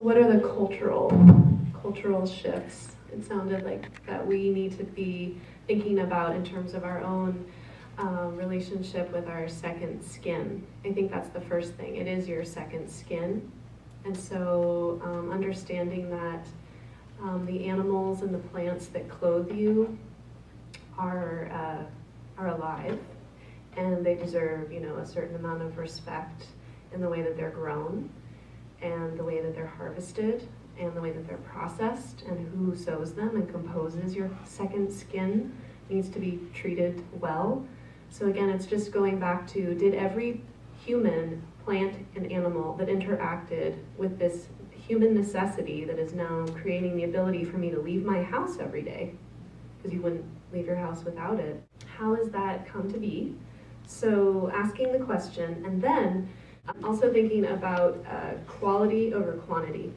What are the cultural shifts? It sounded like that we need to be thinking about in terms of our own relationship with our second skin. I think that's the first thing. It is your second skin. And so understanding that the animals and the plants that clothe you are alive, and they deserve, a certain amount of respect in the way that they're grown, and the way that they're harvested, and the way that they're processed, and who sews them and composes your second skin needs to be treated well. So again, it's just going back to, did every human, plant, and animal that interacted with this human necessity that is now creating the ability for me to leave my house every day, because you wouldn't leave your house without it, how has that come to be? So asking the question, and then also thinking about quality over quantity.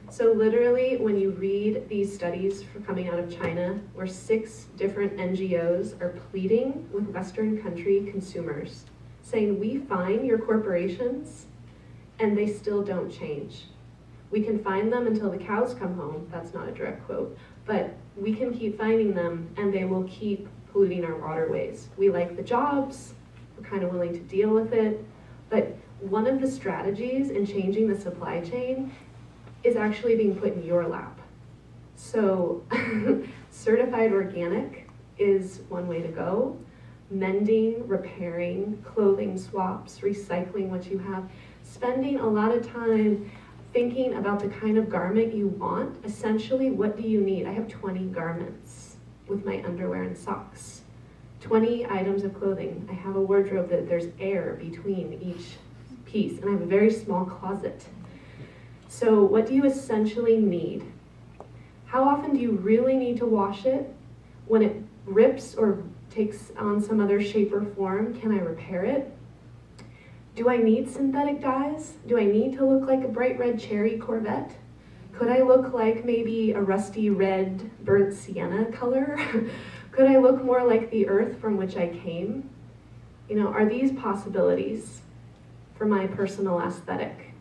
So literally, when you read these studies coming out of China, where 6 different NGOs are pleading with Western country consumers, saying, we fine your corporations, and they still don't change. We can fine them until the cows come home. That's not a direct quote. But we can keep fining them, and they will keep polluting our waterways. We like the jobs. We're kind of willing to deal with it. But one of the strategies in changing the supply chain is actually being put in your lap. So certified organic is one way to go. Mending, repairing, clothing swaps, recycling what you have, spending a lot of time thinking about the kind of garment you want. Essentially, what do you need? I have 20 garments with my underwear and socks. 20 items of clothing. I have a wardrobe that there's air between each piece, and I have a very small closet. So what do you essentially need? How often do you really need to wash it? When it rips or takes on some other shape or form, can I repair it? Do I need synthetic dyes? Do I need to look like a bright red cherry Corvette? Could I look like maybe a rusty red burnt sienna color? Could I look more like the earth from which I came? Are these possibilities for my personal aesthetic?